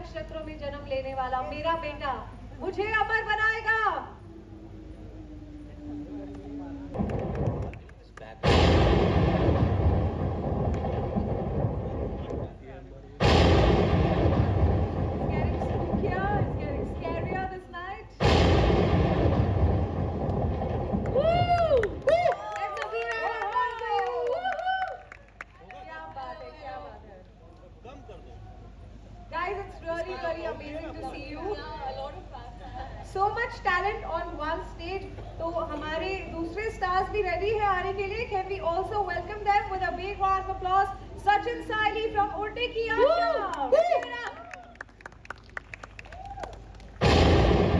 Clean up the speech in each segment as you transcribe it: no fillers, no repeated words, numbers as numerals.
नक्षत्रों में जन्म लेने वाला मेरा बेटा मुझे अमर बनाएगा। Guys, it's really, really amazing to see you. So much talent on one stage. तो हमारे दूसरे stars भी ready है आने के लिए. Can we also welcome them with a big round of applause? Sachin Saili from Ulte Ki Aasha.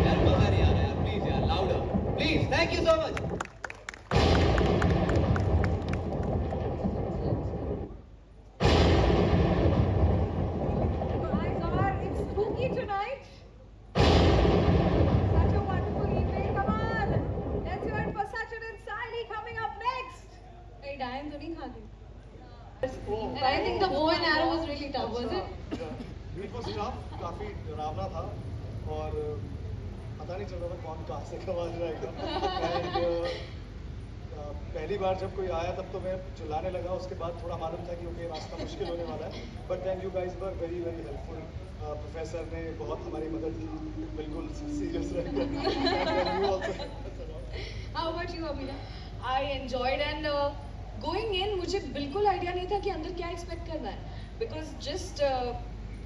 यार मजा नहीं आ रहा है, प्लीज यार louder please, thank you so much. Diane तो नहीं खा गई। And I think the bow and arrow was really tough, was it? It was tough, काफी डरावना था और पता नहीं चल रहा था कौन कहाँ से आवाज जाएगा। पहली बार जब कोई आया तब तो मैं चिल्लाने लगा, उसके बाद थोड़ा मालूम था कि ओके रास्ता मुश्किल होने वाला है। But then you guys were very very helpful. Professor ने बहुत हमारी मदद की, बिल्कुल सीरियस रहकर। How about you, Amina? I enjoyed and going in मुझे बिल्कुल आइडिया नहीं था कि अंदर क्या एक्सपेक्ट करना है, बिकॉज जस्ट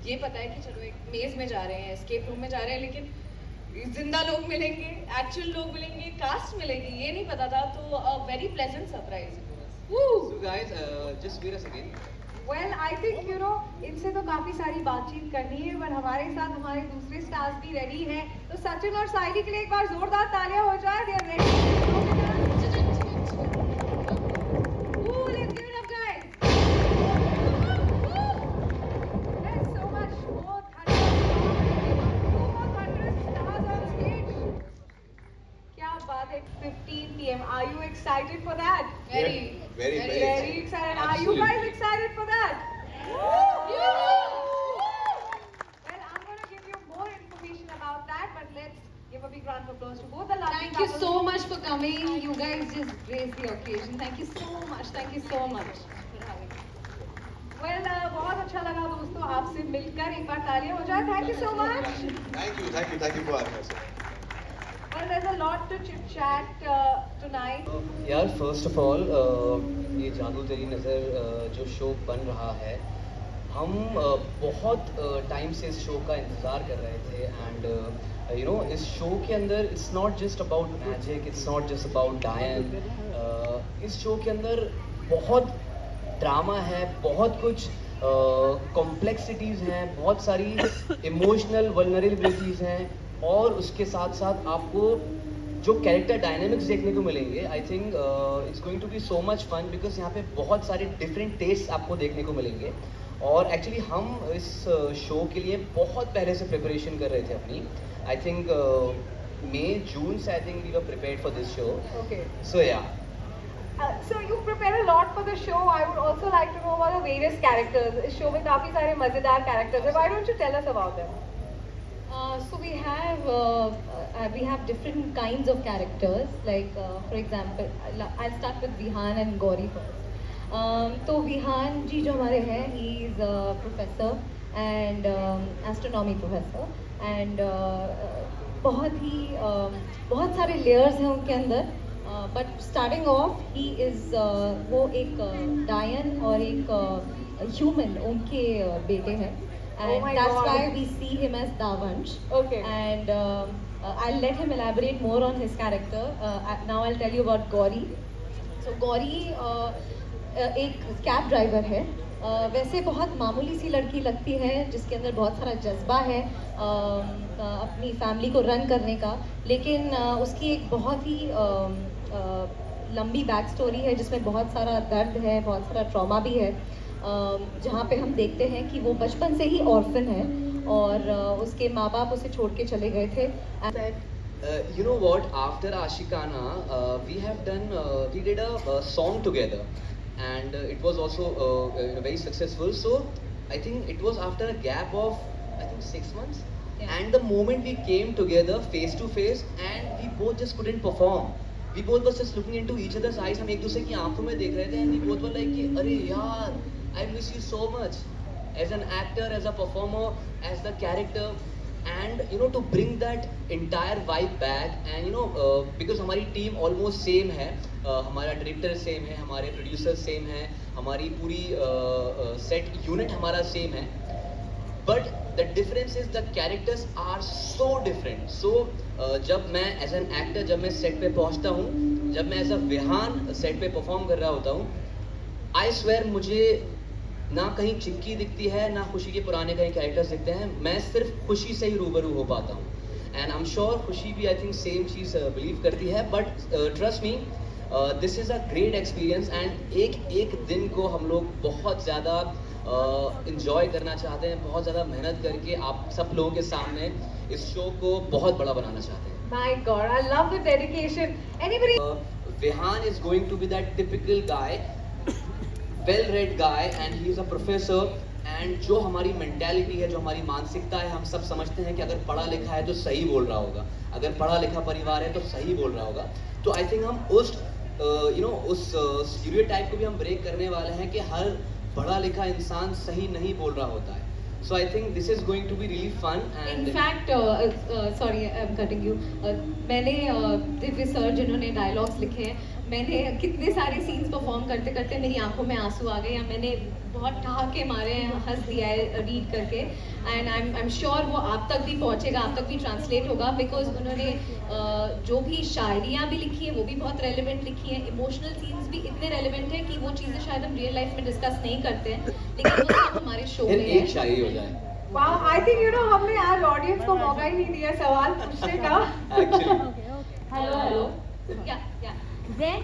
ये पता है कि चलो एक मेज में जा रहे हैं, एस्केप रूम में जा रहे हैं, लेकिन जिंदा लोग मिलेंगे, एक्चुअल लोग मिलेंगे, कास्ट मिलेगी, ये नहीं पता था। तो very pleasant surprise. So guys, just wait a second. Well, I think you know इनसे तो काफी सारी बातचीत करनी है, पर हमारे साथ हमारे दूसरे स्टार्स भी रेडी हैं। तो सचिन और साइली के लिए एक बार जोरदार तालियां हो जाए। They are ready. Let's give it up, guys. There's so much more thunderous stars on stage. क्या बात है। 15 PM. Are you excited for that? Very very Very excited. Are you guys excited for that? Well, I'm going to give you more information about that, but let's give a big round of applause to both the lovely Thank you couples. so much for coming. You guys just graced the occasion. Thank you so much. Thank you so much for having me. Well, बहुत अच्छा लगा दोस्तों आपसे मिलकर। एक बार तालियां हो जाए। Thank you so much. Thank you for having us. Well, there's a lot to chit chat tonight. यार फर्स्ट ऑफ ऑल ये जादू तेरी नज़र जो शो बन रहा है, हम बहुत टाइम से इस शो का इंतज़ार कर रहे थे। एंड यू नो इस शो के अंदर it's not just about magic, it's not just about डायन। इस शो के अंदर बहुत ड्रामा है, बहुत कुछ कॉम्प्लेक्सिटीज़ हैं, बहुत सारी इमोशनल वल्नरेबिलिटीज़ हैं, और उसके साथ साथ आपको जो कैरेक्टर डायनामिक्स देखने को मिलेंगे, I think it's going to be so much fun, because यहाँ पे बहुत सारे डिफरेंट टेस्ट आपको देखने को मिलेंगे। और एक्चुअली हम इस शो के लिए बहुत पहले से प्रिपरेशन कर रहे थे अपनी। आई थिंक मई जून से I think we were prepared for this show. Okay. So yeah So you prepare a lot for the show. I would also like to know about the various characters. इस show में काफी सारे मजेदार characters हैं. Why don't you tell us about them? So we have different kinds of characters. Like for example, I'll start with Vihan and Gauri first. तो विहान जी जो हमारे हैं, he is a professor and astronomy professor and बहुत सारे layers हैं उनके अंदर. But starting off, he is वो एक डायन और एक ह्यूमन उनके बेटे हैं. And my that's God. why we see him as Davansh. Okay. And I'll let him elaborate more on his character. Now I'll tell you about Gauri. So Gauri एक cab driver है. वैसे बहुत मामूली सी लड़की लगती है जिसके अंदर बहुत सारा जज्बा है अपनी फैमिली को रन करने का, लेकिन उसकी एक बहुत ही लंबी बैक स्टोरी है जिसमें बहुत सारा दर्द है, बहुत सारा ट्रॉमा भी है, जहाँ पे हम देखते हैं कि वो बचपन से ही ऑर्फन है और उसके माँ बाप उसे छोड़ के चले गए थे. You know what? After Ashikana, we did a song together, and it was also very successful. So I think it was after a gap of I think 6 months. Yeah. And the moment we came together face to face, and we both just couldn't perform. We both was just looking into each other's eyes. हम एक दूसरे की आंखों में देख रहे थे, and we both were like कि अरे यार, I miss you so much. As an actor, as a performer, as the character. And you know, to bring that entire vibe back, and you know, because हमारी team almost same है, हमारा director same है, हमारे producer same है, हमारी पूरी set unit हमारा same है, but the difference is the characters are so different. So जब मैं एज एन एक्टर, जब मैं सेट पे पहुंचता हूँ, जब मैं एज अ विहान सेट पे परफॉर्म कर रहा होता हूँ, आई स्वेयर मुझे ना कहीं चिक्की दिखती है, ना खुशी के पुराने कहीं कैरेक्टर्स दिखते हैं. मैं सिर्फ खुशी से ही रूबरू हो पाता हूँ. एंड आई एम श्योर खुशी भी I think same cheese believe करती है. But trust me, this is a great experience. And एक दिन को हम लोग बहुत ज़्यादा इंजॉय करना चाहते हैं, बहुत ज़्यादा मेहनत करके आप सब लोगों के सामने इस शो को बहुत बड़ा बनाना चाहते हैं. My God, I love the dedication. Anybody? Vihan is going to be that typical guy, well-read guy, and he is a professor. And जो हमारी मेंटालिटी है, जो हमारी मानसिकता है, हम सब समझते हैं कि अगर पढ़ा लिखा है तो सही बोल रहा होगा, अगर पढ़ा लिखा परिवार है तो सही बोल रहा होगा. तो आई थिंक हम उस उस स्टीरियोटाइप को भी हम ब्रेक करने वाले हैं कि हर पढ़ा लिखा इंसान सही नहीं बोल रहा होता है. So I think this is going to be really fun. And in fact, sorry, I'm cutting you. मैंने दिव्य सर जिन्होंने डायलॉग्स लिखे हैं, मैंने कितने सारे सीन्स परफॉर्म करते करते मेरी आंखों में आंसू आ गए, या मैंने बहुत ठहाके मारे हैं, हंस दिया है रीड करके. एंड आई एम श्योर वो आप तक भी पहुंचेगा, आप तक भी ट्रांसलेट होगा, बिकॉज उन्होंने जो भी शायरियाँ भी लिखी हैं वो भी बहुत रेलिवेंट लिखी हैं. इमोशनल सीन्स भी इतने रेलिवेंट हैं कि वो चीज़ें शायद हम रियल लाइफ में डिस्कस नहीं करते हैं, लेकिन वो सब हमारे शो में एक शायरी हो जाए. Wow, I think you know हमने आज ऑडियंस को मौका ही नहीं दिया सवाल पूछने का. Actually. हेलो या Then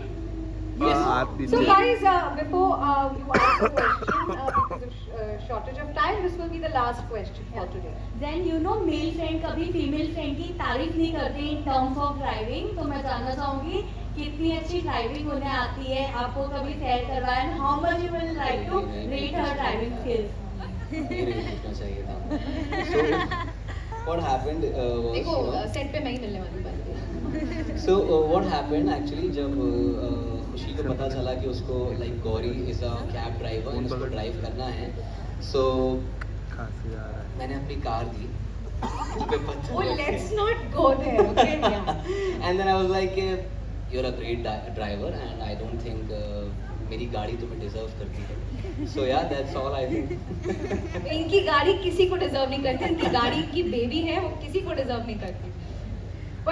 So guys, before you ask the question, because of shortage of time, this will be the last question for today. then you know male friend कभी फीमेल फ्रेंड की तारीफ नहीं करते इन टर्म्स ऑफ ड्राइविंग. तो मैं जानना चाहूंगी कितनी अच्छी ड्राइविंग उन्हें आती है, आपको कभी फेयर करवाया, and how much you will like to rate her driving skills. ये नहीं पूछना चाहिए था. So what happened was, देखो you know, सेट पे मैं ही मिलने वाली बात है. so what happened actually, जब खुशी को पता चला कि उसको like Gauri is a cab driver and उसको ड्राइव करना है, so मैंने अपनी car the. Oh, let's not go there, okay? Yeah. And then I was like, you're a great driver and I don't think मेरी गाड़ी तुम्हें डिजर्व करती है. So yeah, that's all I think. इनकी गाड़ी किसी को डिजर्व नहीं करती, इनकी गाड़ी की बेबी है, वो किसी को डिजर्व नहीं करती.